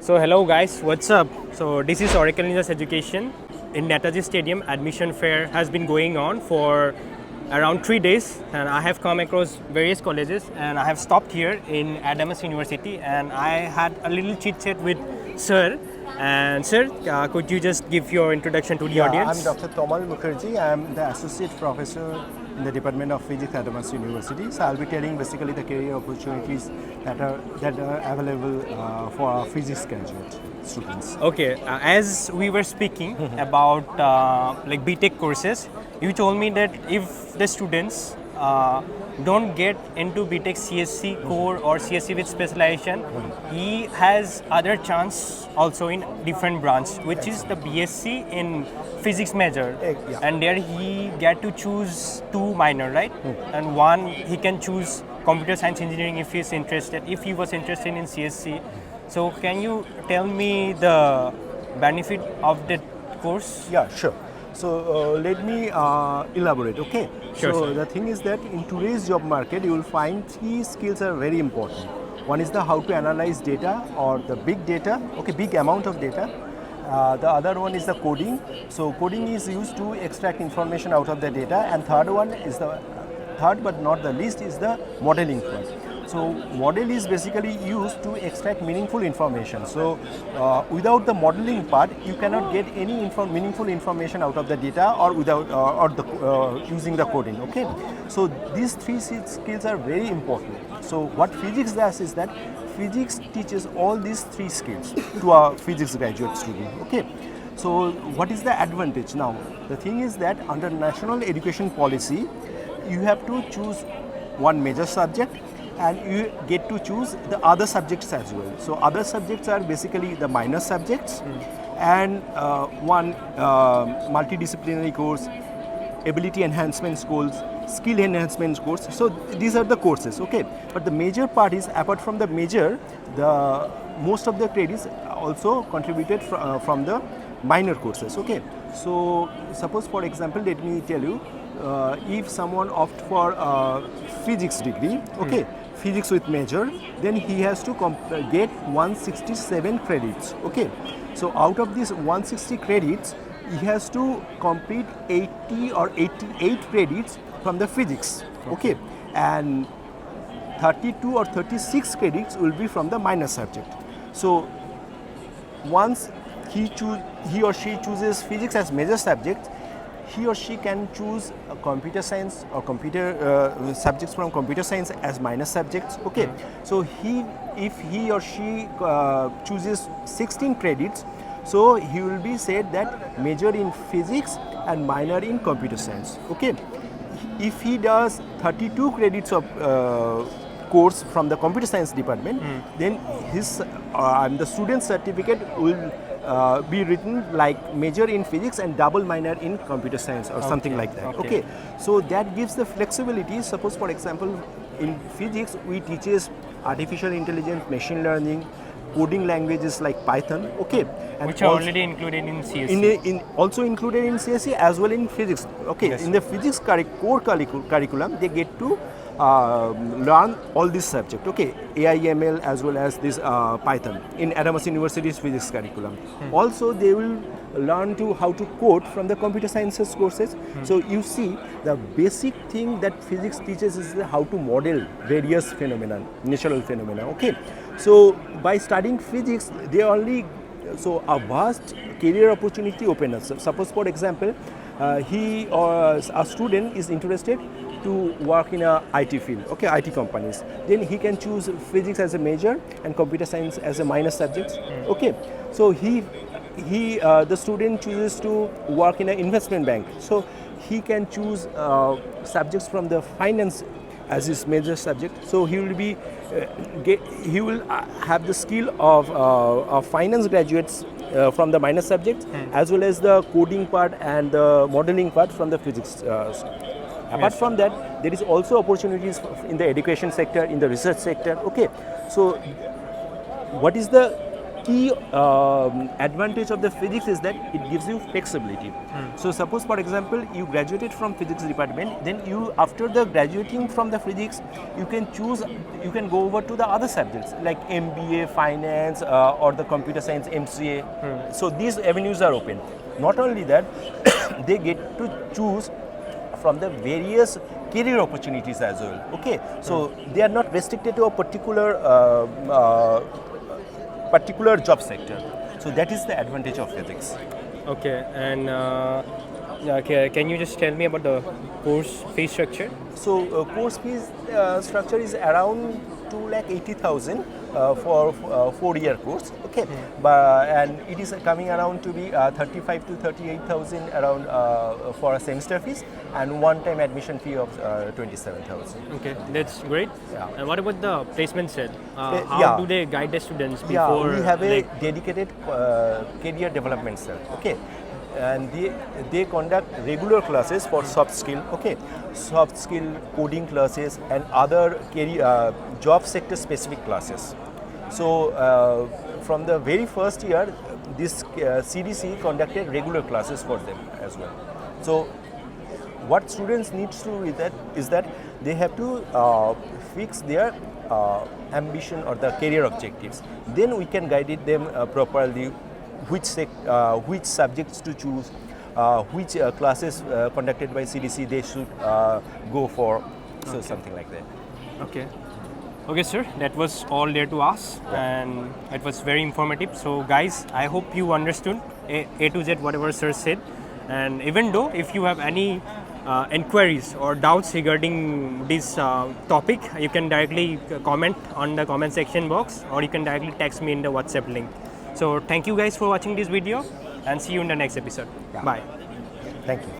So hello guys, what's up? So this is Oracle Ninjas Education in Netaji Stadium. Admission fair has been going on for around 3 days, and I have come across various colleges, and I have stopped here in Adamas University, and I had a little chit chat with Sir. And Sir, could you just give your introduction to the audience? I'm Dr. Tamal Mukherjee. I'm the Associate Professor in the Department of Physics at Adamas University. So I'll be telling basically the career opportunities that are available for our physics graduate students. Okay, as we were speaking about like B.Tech courses, you told me that if the students don't get into B.Tech CSC core or CSC with specialization, he has other chance also in different branch, which is the B.Sc in physics major, and there he get to choose 2 minor, right? And one he can choose computer science engineering if he's interested, if he was interested in CSC. So can you tell me the benefit of that course? Yeah, sure. So let me elaborate, okay? Sure, so sir. the thing is that in today's job market, you will find 3 skills are very important. One is the how to analyze data or the big data, okay, big amount of data. The other one is the coding. So coding is used to extract information out of the data, and third but not the least is the modeling part. So model is basically used to extract meaningful information. So without the modeling part, you cannot get any meaningful information out of the data or using the coding. Okay. So these 3 skills are very important. So what physics does is that physics teaches all these 3 skills to a physics graduate student. Okay. So what is the advantage now? The thing is that under national education policy, you have to choose one major subject, and you get to choose the other subjects as well. So other subjects are basically the minor subjects and one multidisciplinary course, ability enhancement course, skill enhancement course. So these are the courses, okay. But the major part is, apart from the major, the most of the credits also contributed from the minor courses, okay. So suppose, for example, let me tell you, if someone opt for physics degree, okay, physics with major, then he has to get 167 credits, okay. So out of these 160 credits, he has to complete 80 or 88 credits from the physics, okay, and 32 or 36 credits will be from the minor subject. So once he or she chooses physics as major subject, he or she can choose computer science or computer subjects from computer science as minor subjects. Okay, so if he or she chooses 16 credits, so he will be said that major in physics and minor in computer science. Okay, if he does 32 credits of course from the computer science department, then his the student certificate will be written like major in physics and double minor in computer science or something like that. Okay. So that gives the flexibility. Suppose, for example, in physics we teaches artificial intelligence, machine learning, coding languages like Python, okay, and which are already included in CSC. Also included in CSC as well in physics. Okay, yes. In the physics core curriculum, they get to learn all these subjects, okay, AI, ML as well as this Python in Adamas University's physics curriculum. Also, they will learn how to code from the computer sciences courses. So you see, the basic thing that physics teaches is how to model various phenomena, natural phenomena, okay. So by studying physics, they only, so a vast career opportunity opens. So suppose, for example, he or a student is interested to work in a IT field, okay, IT companies. Then he can choose physics as a major and computer science as a minor subject, okay. So the student chooses to work in an investment bank, so he can choose subjects from the finance as his major subject. So he will be he will have the skill of finance graduates from the minor subjects, as well as the coding part and the modeling part from the physics. Apart from that, there is also opportunities in the education sector, in the research sector. Okay, so what is the key advantage of the physics is that it gives you flexibility. So suppose, for example, you graduated from physics department, then you, after the graduating from the physics, you can choose, you can go over to the other subjects like MBA, finance, or the computer science, MCA. So these avenues are open. Not only that, they get to choose from the various career opportunities as well. Okay, so they are not restricted to a particular job sector. So that is the advantage of physics. Okay, and can you just tell me about the course fee structure? So course fees structure is around 2,80,000 for 4-year course. Okay, and it is coming around to be 35 to 38,000 around for a semester fees, and one-time admission fee of 27,000. Okay, that's great. Yeah. And what about the placement cell? How yeah. do they guide the students Yeah, before? we have a like, dedicated career development cell. Okay, and they conduct regular classes for soft skill. Okay, soft skill coding classes and other career job sector specific classes. So from the very first year, this CDC conducted regular classes for them as well. So what students need to do is that they have to fix their ambition or the career objectives. Then we can guide them properly, which subjects to choose, which classes conducted by CDC they should go for. So something like that. okay. Okay, sir, that was all there to ask, and it was very informative. So, guys, I hope you understood A to Z whatever sir said. And even though if you have any inquiries or doubts regarding this topic, you can directly comment on the comment section box, or you can directly text me in the WhatsApp link. So, thank you guys for watching this video, and see you in the next episode. Yeah. Bye. Thank you.